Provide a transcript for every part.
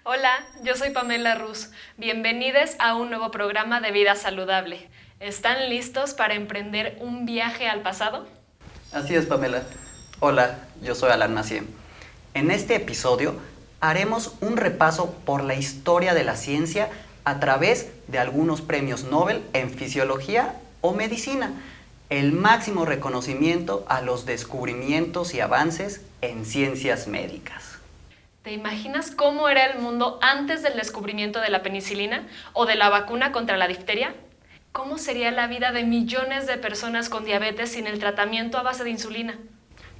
Hola, yo soy Pamela Ruz. Bienvenidos a un nuevo programa de Vida Saludable. ¿Están listos para emprender un viaje al pasado? Así es, Pamela. Hola, yo soy Alan Macié. En este episodio haremos un repaso por la historia de la ciencia a través de algunos premios Nobel en fisiología o medicina, el máximo reconocimiento a los descubrimientos y avances en ciencias médicas. ¿Te imaginas cómo era el mundo antes del descubrimiento de la penicilina o de la vacuna contra la difteria? ¿Cómo sería la vida de millones de personas con diabetes sin el tratamiento a base de insulina?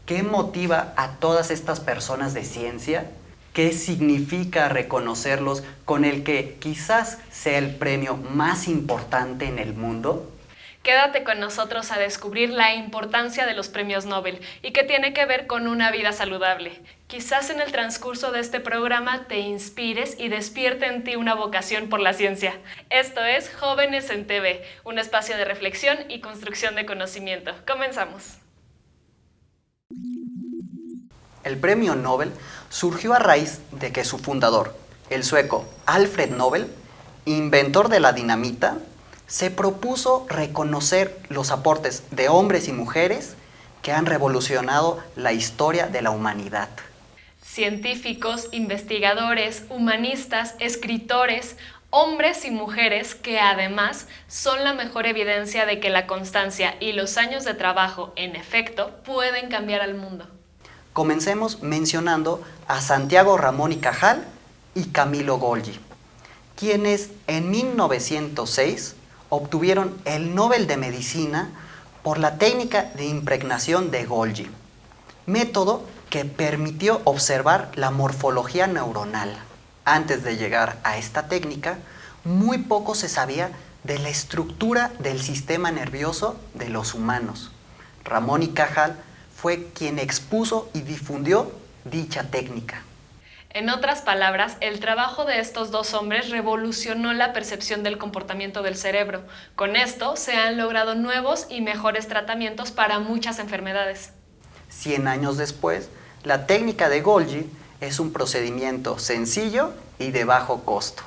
¿Qué motiva a todas estas personas de ciencia? ¿Qué significa reconocerlos con el que quizás sea el premio más importante en el mundo? Quédate con nosotros a descubrir la importancia de los premios Nobel y qué tiene que ver con una vida saludable. Quizás en el transcurso de este programa te inspires y despierte en ti una vocación por la ciencia. Esto es Jóvenes en TV, un espacio de reflexión y construcción de conocimiento. Comenzamos. El premio Nobel surgió a raíz de que su fundador, el sueco Alfred Nobel, inventor de la dinamita, se propuso reconocer los aportes de hombres y mujeres que han revolucionado la historia de la humanidad. Científicos, investigadores, humanistas, escritores, hombres y mujeres que además son la mejor evidencia de que la constancia y los años de trabajo, en efecto, pueden cambiar al mundo. Comencemos mencionando a Santiago Ramón y Cajal y Camilo Golgi, quienes en 1906 obtuvieron el Nobel de Medicina por la técnica de impregnación de Golgi, método que permitió observar la morfología neuronal. Antes de llegar a esta técnica, muy poco se sabía de la estructura del sistema nervioso de los humanos. Ramón y Cajal fue quien expuso y difundió dicha técnica. En otras palabras, el trabajo de estos dos hombres revolucionó la percepción del comportamiento del cerebro. Con esto se han logrado nuevos y mejores tratamientos para muchas enfermedades. 100 años después, la técnica de Golgi es un procedimiento sencillo y de bajo costo,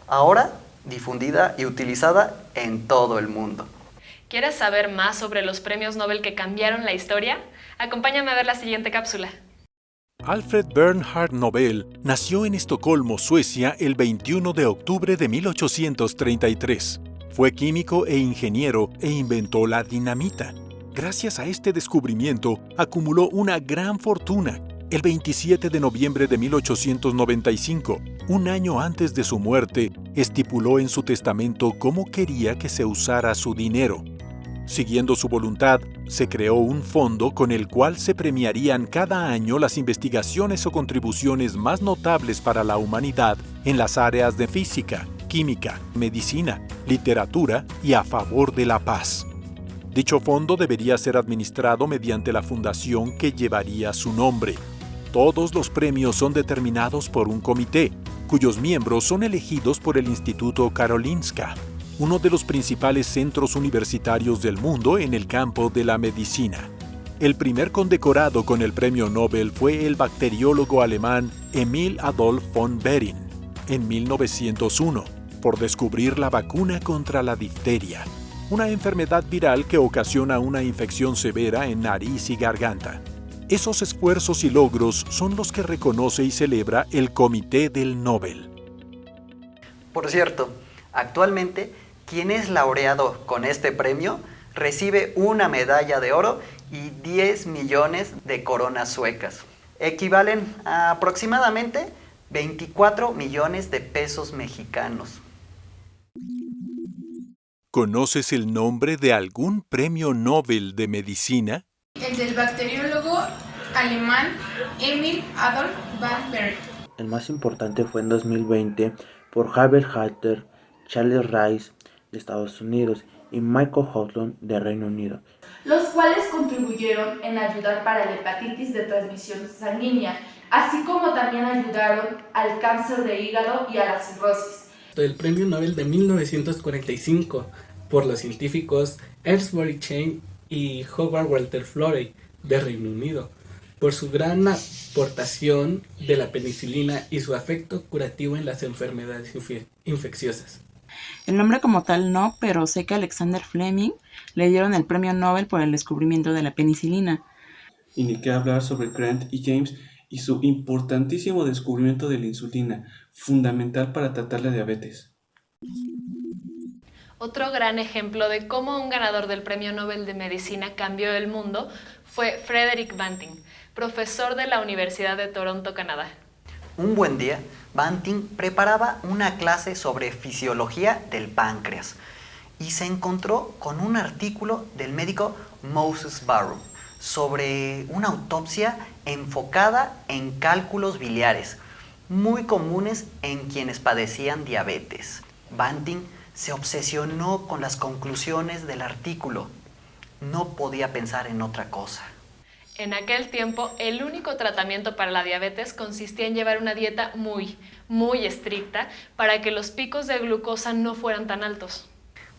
ahora difundida y utilizada en todo el mundo. ¿Quieres saber más sobre los premios Nobel que cambiaron la historia? Acompáñame a ver la siguiente cápsula. Alfred Bernhard Nobel nació en Estocolmo, Suecia, el 21 de octubre de 1833. Fue químico e ingeniero e inventó la dinamita. Gracias a este descubrimiento, acumuló una gran fortuna. El 27 de noviembre de 1895, un año antes de su muerte, estipuló en su testamento cómo quería que se usara su dinero. Siguiendo su voluntad, se creó un fondo con el cual se premiarían cada año las investigaciones o contribuciones más notables para la humanidad en las áreas de física, química, medicina, literatura y a favor de la paz. Dicho fondo debería ser administrado mediante la fundación que llevaría su nombre. Todos los premios son determinados por un comité, cuyos miembros son elegidos por el Instituto Karolinska, uno de los principales centros universitarios del mundo en el campo de la medicina. El primer condecorado con el premio Nobel fue el bacteriólogo alemán Emil Adolf von Behring, en 1901, por descubrir la vacuna contra la difteria, una enfermedad viral que ocasiona una infección severa en nariz y garganta. Esos esfuerzos y logros son los que reconoce y celebra el Comité del Nobel. Por cierto, actualmente, quien es laureado con este premio recibe una medalla de oro y 10 millones de coronas suecas. Equivalen a aproximadamente 24 millones de pesos mexicanos. ¿Conoces el nombre de algún premio Nobel de medicina? El del bacteriólogo alemán Emil Adolf von Behring. El más importante fue en 2020 por Herbert Hatter, Charles Rice de Estados Unidos y Michael Houghton de Reino Unido, los cuales contribuyeron en ayudar para la hepatitis de transmisión sanguínea, así como también ayudaron al cáncer de hígado y a la cirrosis. El premio Nobel de 1945 por los científicos Ernst Chain y Howard Walter Florey de Reino Unido. por su gran aportación de la penicilina y su efecto curativo en las enfermedades infecciosas. El nombre como tal no, pero sé que a Alexander Fleming le dieron el premio Nobel por el descubrimiento de la penicilina. Y ni qué hablar sobre Grant y James y su importantísimo descubrimiento de la insulina, fundamental para tratar la diabetes. Otro gran ejemplo de cómo un ganador del Premio Nobel de Medicina cambió el mundo fue Frederick Banting, profesor de la Universidad de Toronto, Canadá. Un buen día, Banting preparaba una clase sobre fisiología del páncreas y se encontró con un artículo del médico Moses Barrow sobre una autopsia enfocada en cálculos biliares, muy comunes en quienes padecían diabetes. Banting se obsesionó con las conclusiones del artículo. No podía pensar en otra cosa. En aquel tiempo, el único tratamiento para la diabetes consistía en llevar una dieta muy estricta para que los picos de glucosa no fueran tan altos.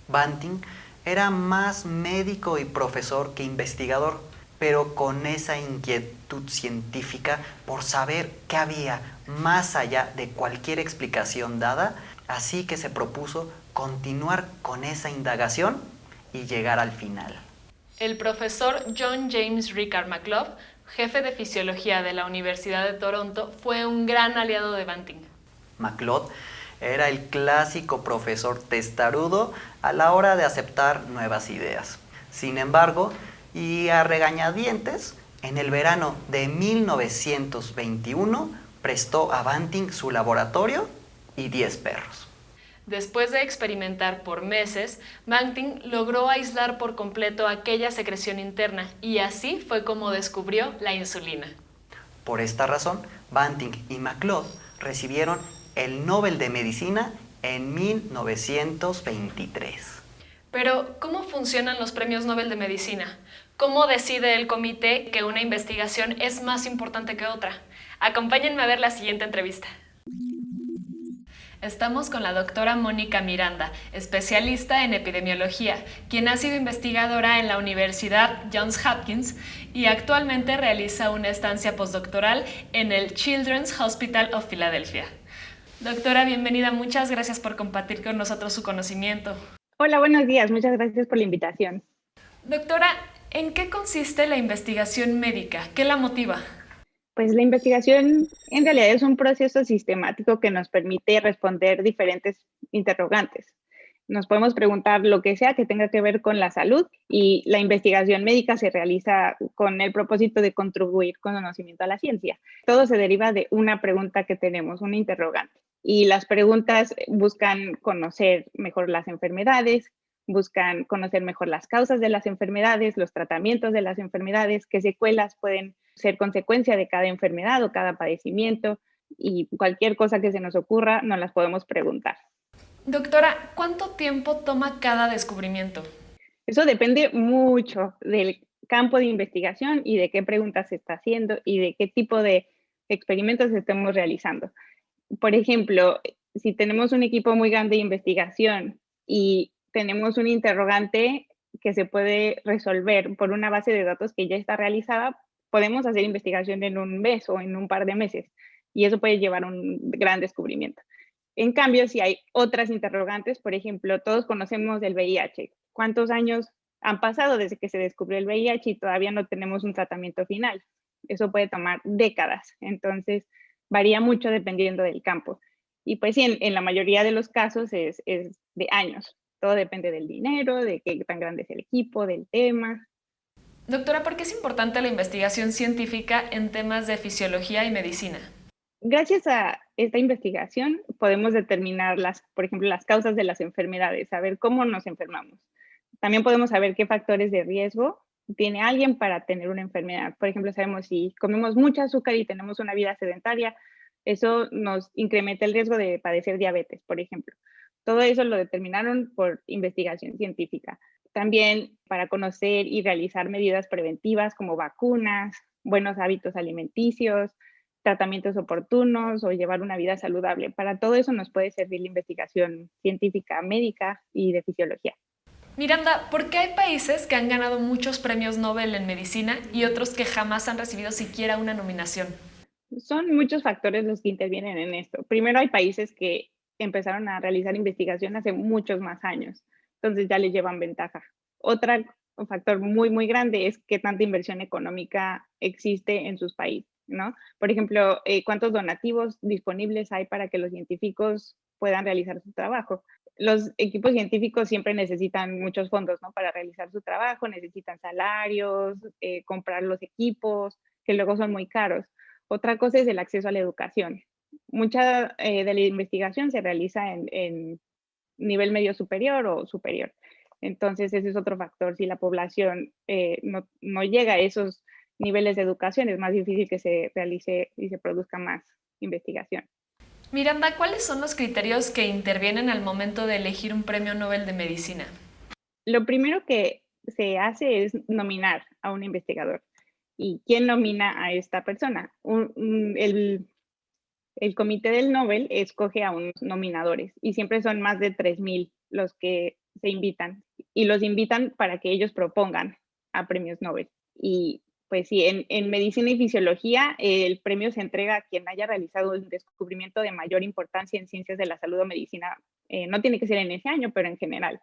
Banting era más médico y profesor que investigador, pero con esa inquietud científica por saber qué había más allá de cualquier explicación dada, así que se propuso continuar con esa indagación y llegar al final. El profesor John James Ricard McLeod, jefe de fisiología de la Universidad de Toronto, fue un gran aliado de Banting. McLeod era el clásico profesor testarudo a la hora de aceptar nuevas ideas. Sin embargo, y a regañadientes, en el verano de 1921 prestó a Banting su laboratorio y 10 perros. Después de experimentar por meses, Banting logró aislar por completo aquella secreción interna y así fue como descubrió la insulina. Por esta razón, Banting y McLeod recibieron el Nobel de Medicina en 1923. Pero, ¿cómo funcionan los premios Nobel de Medicina? ¿Cómo decide el comité que una investigación es más importante que otra? Acompáñenme a ver la siguiente entrevista. Estamos con la doctora Mónica Miranda, especialista en epidemiología, quien ha sido investigadora en la Universidad Johns Hopkins y actualmente realiza una estancia postdoctoral en el Children's Hospital of Philadelphia. Doctora, bienvenida. Muchas gracias por compartir con nosotros su conocimiento. Hola, buenos días. Muchas gracias por la invitación. Doctora, ¿en qué consiste la investigación médica? ¿Qué la motiva? Pues la investigación en realidad es un proceso sistemático que nos permite responder diferentes interrogantes. Nos podemos preguntar lo que sea que tenga que ver con la salud y la investigación médica se realiza con el propósito de contribuir con conocimiento a la ciencia. Todo se deriva de una pregunta que tenemos, una interrogante. Y las preguntas buscan conocer mejor las enfermedades, buscan conocer mejor las causas de las enfermedades, los tratamientos de las enfermedades, qué secuelas pueden ser consecuencia de cada enfermedad o cada padecimiento y cualquier cosa que se nos ocurra nos las podemos preguntar. Doctora, ¿cuánto tiempo toma cada descubrimiento? Eso depende mucho del campo de investigación y de qué preguntas se está haciendo y de qué tipo de experimentos estemos realizando. Por ejemplo, si tenemos un equipo muy grande de investigación y tenemos un interrogante que se puede resolver por una base de datos que ya está realizada, podemos hacer investigación en un mes o en un par de meses y eso puede llevar a un gran descubrimiento. En cambio, si hay otras interrogantes, por ejemplo, todos conocemos el VIH. ¿Cuántos años han pasado desde que se descubrió el VIH y todavía no tenemos un tratamiento final? Eso puede tomar décadas, entonces varía mucho dependiendo del campo. Y pues sí, en la mayoría de los casos es de años. Todo depende del dinero, de qué tan grande es el equipo, del tema. Doctora, ¿por qué es importante la investigación científica en temas de fisiología y medicina? Gracias a esta investigación podemos determinar, por ejemplo, las causas de las enfermedades, saber cómo nos enfermamos. También podemos saber qué factores de riesgo tiene alguien para tener una enfermedad. Por ejemplo, sabemos si comemos mucho azúcar y tenemos una vida sedentaria, eso nos incrementa el riesgo de padecer diabetes, por ejemplo. Todo eso lo determinaron por investigación científica. También para conocer y realizar medidas preventivas como vacunas, buenos hábitos alimenticios, tratamientos oportunos o llevar una vida saludable. Para todo eso nos puede servir la investigación científica, médica y de fisiología. Miranda, ¿por qué hay países que han ganado muchos premios Nobel en medicina y otros que jamás han recibido siquiera una nominación? Son muchos factores los que intervienen en esto. Primero, hay países que empezaron a realizar investigación hace muchos más años, entonces ya les llevan ventaja. Otro factor muy, muy grande es qué tanta inversión económica existe en sus países, ¿no? Por ejemplo, cuántos donativos disponibles hay para que los científicos puedan realizar su trabajo. Los equipos científicos siempre necesitan muchos fondos, ¿no? Para realizar su trabajo, necesitan salarios, comprar los equipos, que luego son muy caros. Otra cosa es el acceso a la educación. Mucha de la investigación se realiza en nivel medio superior o superior. Entonces, ese es otro factor. Si la población no llega a esos niveles de educación, es más difícil que se realice y se produzca más investigación. Miranda, ¿cuáles son los criterios que intervienen al momento de elegir un premio Nobel de Medicina? Lo primero que se hace es nominar a un investigador. ¿Y quién nomina a esta persona? El comité del Nobel escoge a unos nominadores y siempre son más de 3,000 los que se invitan y los invitan para que ellos propongan a premios Nobel. Y pues sí, en medicina y fisiología el premio se entrega a quien haya realizado un descubrimiento de mayor importancia en ciencias de la salud o medicina. No tiene que ser en ese año, pero en general.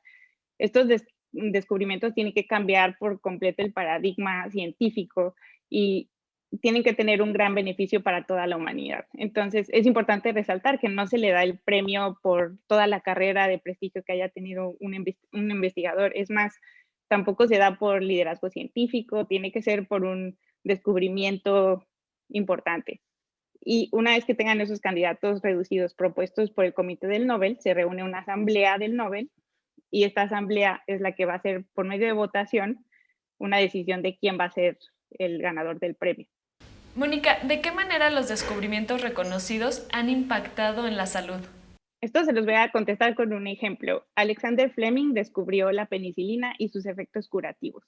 Estos descubrimientos tienen que cambiar por completo el paradigma científico y tienen que tener un gran beneficio para toda la humanidad. Entonces, es importante resaltar que no se le da el premio por toda la carrera de prestigio que haya tenido un investigador. Es más, tampoco se da por liderazgo científico, tiene que ser por un descubrimiento importante. Y una vez que tengan esos candidatos reducidos propuestos por el Comité del Nobel, se reúne una asamblea del Nobel y esta asamblea es la que va a hacer, por medio de votación, una decisión de quién va a ser el ganador del premio. Mónica, ¿de qué manera los descubrimientos reconocidos han impactado en la salud? Esto se los voy a contestar con un ejemplo. Alexander Fleming descubrió la penicilina y sus efectos curativos.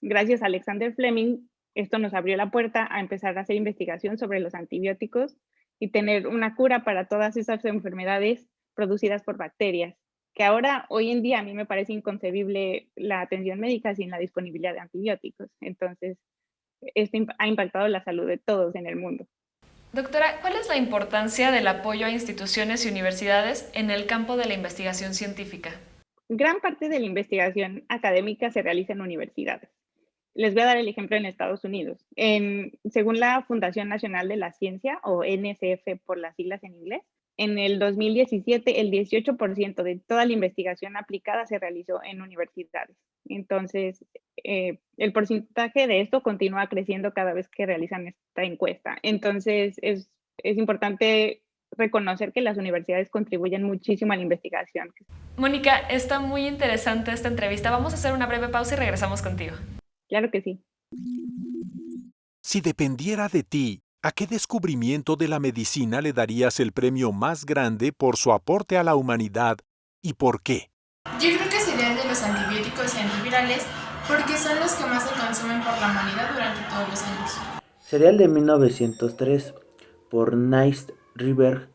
Gracias a Alexander Fleming, esto nos abrió la puerta a empezar a hacer investigación sobre los antibióticos y tener una cura para todas esas enfermedades producidas por bacterias, que ahora, hoy en día, a mí me parece inconcebible la atención médica sin la disponibilidad de antibióticos. Entonces, esto ha impactado la salud de todos en el mundo. Doctora, ¿cuál es la importancia del apoyo a instituciones y universidades en el campo de la investigación científica? Gran parte de la investigación académica se realiza en universidades. Les voy a dar el ejemplo en Estados Unidos. Según la Fundación Nacional de la Ciencia, o NSF por las siglas en inglés, en el 2017 el 18% de toda la investigación aplicada se realizó en universidades. Entonces, el porcentaje de esto continúa creciendo cada vez que realizan esta encuesta. Entonces, es importante reconocer que las universidades contribuyen muchísimo a la investigación. Mónica, está muy interesante esta entrevista. Vamos a hacer una breve pausa y regresamos contigo. Claro que sí. Si dependiera de ti, ¿a qué descubrimiento de la medicina le darías el premio más grande por su aporte a la humanidad y por qué? Yo creo que sería el de los antibióticos y antivirales porque son los que más se consumen por la humanidad durante todos los años. Sería el de 1903 por Niels Riberg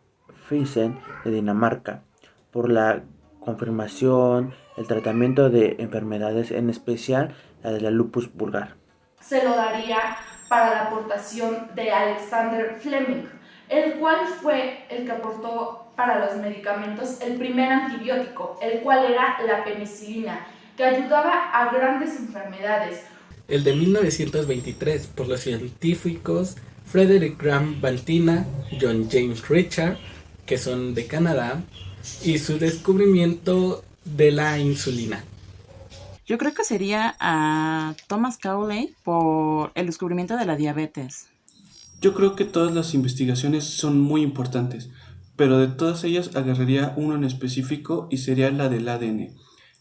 Finsen de Dinamarca, por la confirmación, el tratamiento de enfermedades, en especial la de la lupus vulgar. Se lo daría para la aportación de Alexander Fleming, el cual fue el que aportó para los medicamentos el primer antibiótico, el cual era la penicilina, que ayudaba a grandes enfermedades. El de 1923 por los científicos Frederick Graham Bantina, John James Richard, que son de Canadá, y su descubrimiento de la insulina. Yo creo que sería a Thomas Cowley por el descubrimiento de la diabetes. Yo creo que todas las investigaciones son muy importantes, pero de todas ellas agarraría uno en específico y sería la del ADN,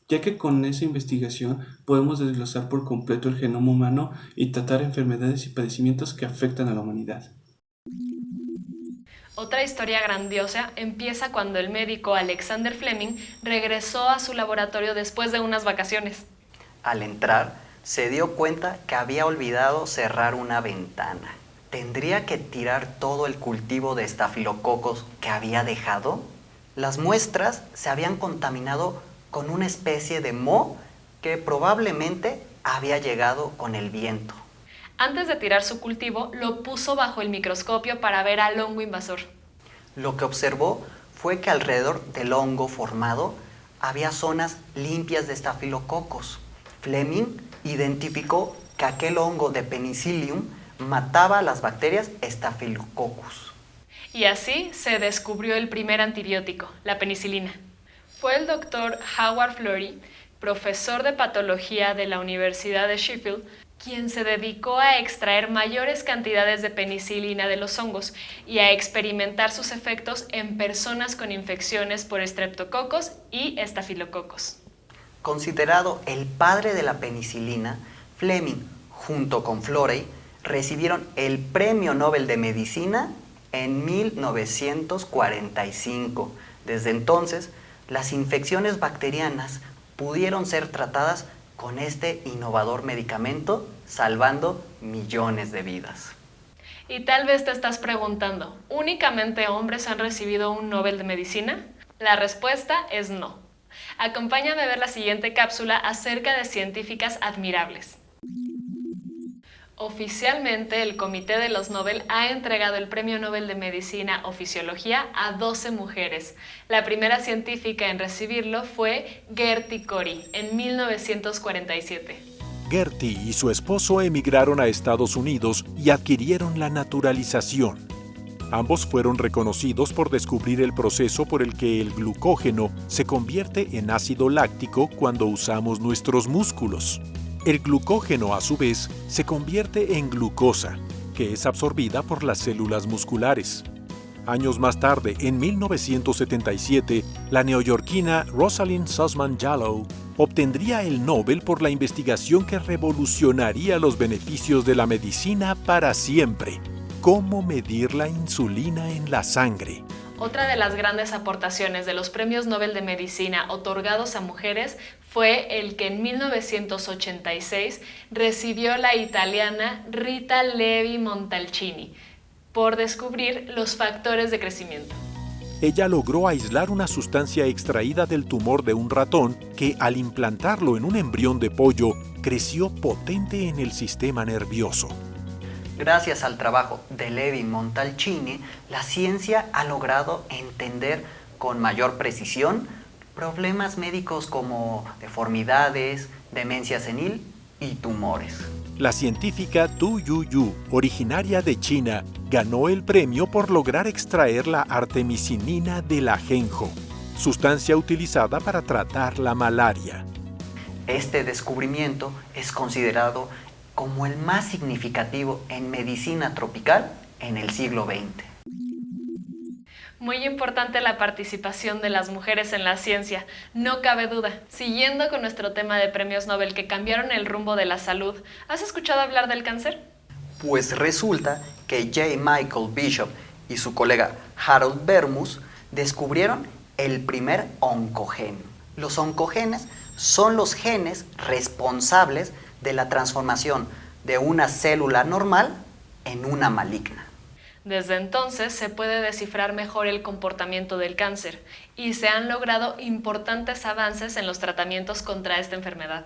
ya que con esa investigación podemos desglosar por completo el genoma humano y tratar enfermedades y padecimientos que afectan a la humanidad. Otra historia grandiosa empieza cuando el médico Alexander Fleming regresó a su laboratorio después de unas vacaciones. Al entrar, se dio cuenta que había olvidado cerrar una ventana. ¿Tendría que tirar todo el cultivo de estafilococos que había dejado? Las muestras se habían contaminado con una especie de moho que probablemente había llegado con el viento. Antes de tirar su cultivo, lo puso bajo el microscopio para ver al hongo invasor. Lo que observó fue que alrededor del hongo formado había zonas limpias de estafilococos. Fleming identificó que aquel hongo de Penicillium mataba a las bacterias Staphylococcus. Y así se descubrió el primer antibiótico, la penicilina. Fue el doctor Howard Florey, profesor de patología de la Universidad de Sheffield, quien se dedicó a extraer mayores cantidades de penicilina de los hongos y a experimentar sus efectos en personas con infecciones por estreptococos y estafilococos. Considerado el padre de la penicilina, Fleming, junto con Florey, recibieron el Premio Nobel de Medicina en 1945. Desde entonces, las infecciones bacterianas pudieron ser tratadas con este innovador medicamento, salvando millones de vidas. Y tal vez te estás preguntando, ¿únicamente hombres han recibido un Nobel de Medicina? La respuesta es no. Acompáñame a ver la siguiente cápsula acerca de científicas admirables. Oficialmente, el Comité de los Nobel ha entregado el Premio Nobel de Medicina o Fisiología a 12 mujeres. La primera científica en recibirlo fue Gerty Cori en 1947. Gerty y su esposo emigraron a Estados Unidos y adquirieron la naturalización. Ambos fueron reconocidos por descubrir el proceso por el que el glucógeno se convierte en ácido láctico cuando usamos nuestros músculos. El glucógeno, a su vez, se convierte en glucosa, que es absorbida por las células musculares. Años más tarde, en 1977, la neoyorquina Rosalind Sussman Jallow obtendría el Nobel por la investigación que revolucionaría los beneficios de la medicina para siempre: cómo medir la insulina en la sangre. Otra de las grandes aportaciones de los premios Nobel de Medicina otorgados a mujeres fue el que en 1986 recibió la italiana Rita Levi Montalcini por descubrir los factores de crecimiento. Ella logró aislar una sustancia extraída del tumor de un ratón que, al implantarlo en un embrión de pollo, creció potente en el sistema nervioso. Gracias al trabajo de Levi Montalcini, la ciencia ha logrado entender con mayor precisión problemas médicos como deformidades, demencia senil y tumores. La científica Tu Yu, originaria de China, ganó el premio por lograr extraer la artemisinina del ajenjo, sustancia utilizada para tratar la malaria. Este descubrimiento es considerado como el más significativo en medicina tropical en el siglo XX. Muy importante la participación de las mujeres en la ciencia, no cabe duda. Siguiendo con nuestro tema de premios Nobel que cambiaron el rumbo de la salud, ¿has escuchado hablar del cáncer? Pues resulta que J. Michael Bishop y su colega Harold Bermus descubrieron el primer oncogen. Los oncogenes son los genes responsables de la transformación de una célula normal en una maligna. Desde entonces se puede descifrar mejor el comportamiento del cáncer y se han logrado importantes avances en los tratamientos contra esta enfermedad.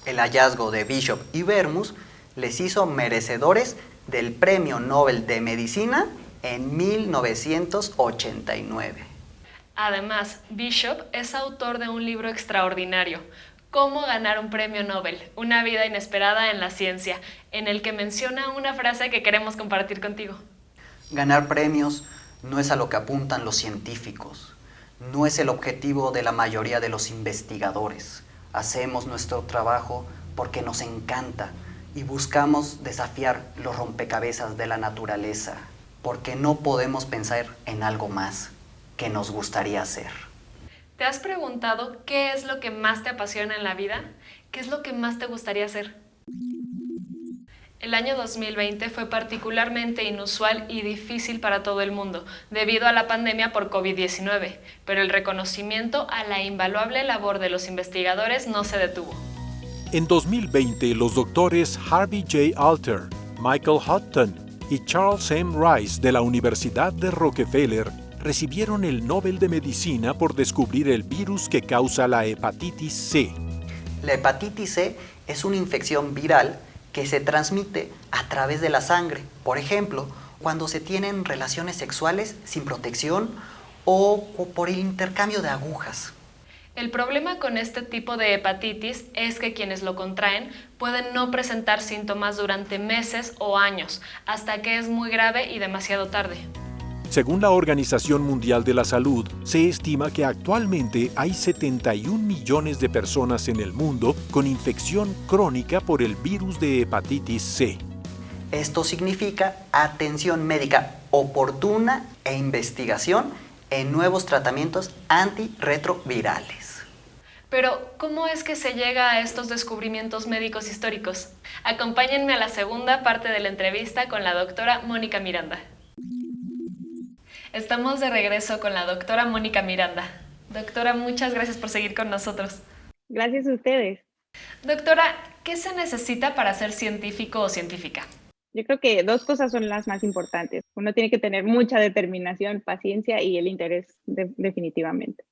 El hallazgo de Bishop y Bermus les hizo merecedores del Premio Nobel de Medicina en 1989. Además, Bishop es autor de un libro extraordinario, Cómo ganar un premio Nobel, una vida inesperada en la ciencia, en el que menciona una frase que queremos compartir contigo. Ganar premios no es a lo que apuntan los científicos, no es el objetivo de la mayoría de los investigadores. Hacemos nuestro trabajo porque nos encanta y buscamos desafiar los rompecabezas de la naturaleza, porque no podemos pensar en algo más que nos gustaría hacer. ¿Te has preguntado qué es lo que más te apasiona en la vida? ¿Qué es lo que más te gustaría hacer? El año 2020 fue particularmente inusual y difícil para todo el mundo, debido a la pandemia por COVID-19, pero el reconocimiento a la invaluable labor de los investigadores no se detuvo. En 2020, los doctores Harvey J. Alter, Michael Houghton y Charles M. Rice de la Universidad de Rockefeller recibieron el Nobel de Medicina por descubrir el virus que causa la hepatitis C. La hepatitis C es una infección viral que se transmite a través de la sangre. Por ejemplo, cuando se tienen relaciones sexuales sin protección o por el intercambio de agujas. El problema con este tipo de hepatitis es que quienes lo contraen pueden no presentar síntomas durante meses o años, hasta que es muy grave y demasiado tarde. Según la Organización Mundial de la Salud, se estima que actualmente hay 71 millones de personas en el mundo con infección crónica por el virus de hepatitis C. Esto significa atención médica oportuna e investigación en nuevos tratamientos antirretrovirales. Pero, ¿cómo es que se llega a estos descubrimientos médicos históricos? Acompáñenme a la segunda parte de la entrevista con la doctora Mónica Miranda. Estamos de regreso con la doctora Mónica Miranda. Doctora, muchas gracias por seguir con nosotros. Gracias a ustedes. Doctora, ¿qué se necesita para ser científico o científica? Yo creo que dos cosas son las más importantes. Uno tiene que tener mucha determinación, paciencia y el interés definitivamente.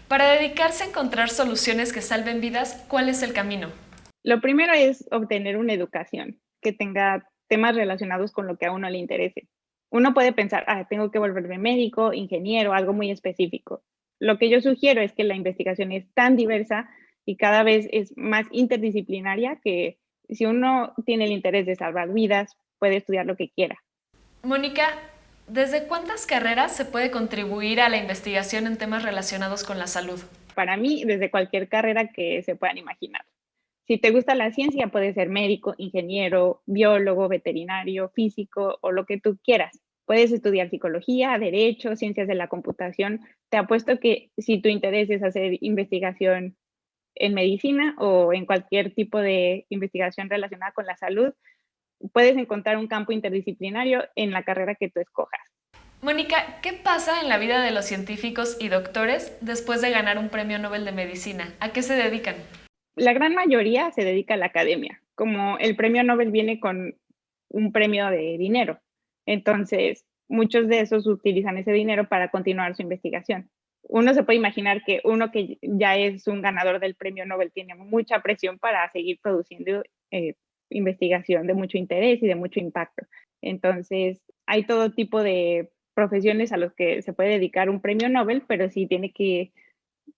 Para dedicarse a encontrar soluciones que salven vidas, ¿cuál es el camino? Lo primero es obtener una educación que tenga temas relacionados con lo que a uno le interese. Uno puede pensar, tengo que volverme médico, ingeniero, algo muy específico. Lo que yo sugiero es que la investigación es tan diversa y cada vez es más interdisciplinaria que si uno tiene el interés de salvar vidas, puede estudiar lo que quiera. Mónica, ¿desde cuántas carreras se puede contribuir a la investigación en temas relacionados con la salud? Para mí, desde cualquier carrera que se puedan imaginar. Si te gusta la ciencia, puedes ser médico, ingeniero, biólogo, veterinario, físico o lo que tú quieras. Puedes estudiar psicología, derecho, ciencias de la computación. Te apuesto que si tu interés es hacer investigación en medicina o en cualquier tipo de investigación relacionada con la salud, puedes encontrar un campo interdisciplinario en la carrera que tú escojas. Mónica, ¿qué pasa en la vida de los científicos y doctores después de ganar un premio Nobel de Medicina? ¿A qué se dedican? La gran mayoría se dedica a la academia. Como el premio Nobel viene con un premio de dinero, entonces muchos de esos utilizan ese dinero para continuar su investigación. Uno se puede imaginar que uno que ya es un ganador del premio Nobel tiene mucha presión para seguir produciendo investigación de mucho interés y de mucho impacto. Entonces, hay todo tipo de profesiones a los que se puede dedicar un premio Nobel, pero sí tiene que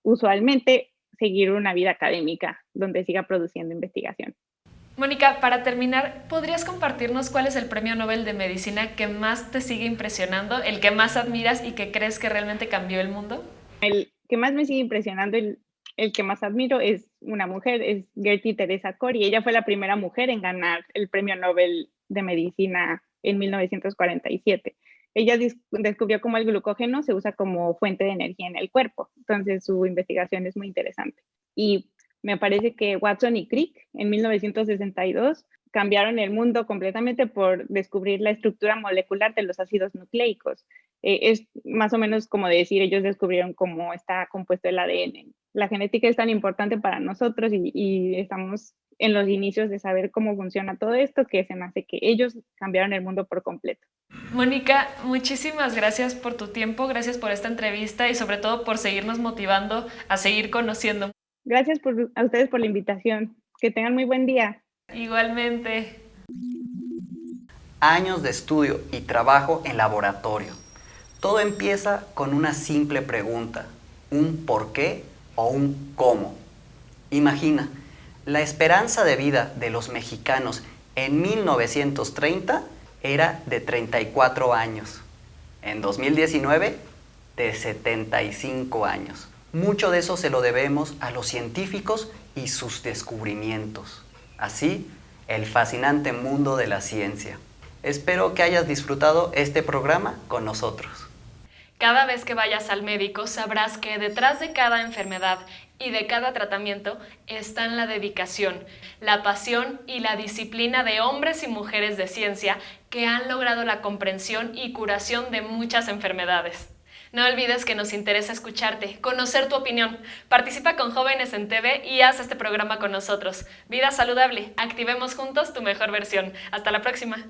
usualmente seguir una vida académica donde siga produciendo investigación. Mónica, para terminar, ¿podrías compartirnos cuál es el premio Nobel de Medicina que más te sigue impresionando, el que más admiras y que crees que realmente cambió el mundo? El que más me sigue impresionando, el que más admiro es una mujer, es Gertie Teresa Cori. Ella fue la primera mujer en ganar el premio Nobel de Medicina en 1947. Ella descubrió cómo el glucógeno se usa como fuente de energía en el cuerpo. Entonces su investigación es muy interesante. Y me parece que Watson y Crick en 1962 cambiaron el mundo completamente por descubrir la estructura molecular de los ácidos nucleicos. Es más o menos como decir, ellos descubrieron cómo está compuesto el ADN. La genética es tan importante para nosotros y estamos en los inicios de saber cómo funciona todo esto que se me hace que ellos cambiaron el mundo por completo. Mónica, muchísimas gracias por tu tiempo, gracias por esta entrevista y sobre todo por seguirnos motivando a seguir conociendo. Gracias a ustedes por la invitación. Que tengan muy buen día. Igualmente. Años de estudio y trabajo en laboratorio. Todo empieza con una simple pregunta, un por qué o un cómo. Imagina, la esperanza de vida de los mexicanos en 1930 era de 34 años. En 2019, de 75 años. Mucho de eso se lo debemos a los científicos y sus descubrimientos. Así, el fascinante mundo de la ciencia. Espero que hayas disfrutado este programa con nosotros. Cada vez que vayas al médico sabrás que detrás de cada enfermedad y de cada tratamiento están la dedicación, la pasión y la disciplina de hombres y mujeres de ciencia que han logrado la comprensión y curación de muchas enfermedades. No olvides que nos interesa escucharte, conocer tu opinión. Participa con Jóvenes en TV y haz este programa con nosotros. Vida saludable, activemos juntos tu mejor versión. Hasta la próxima.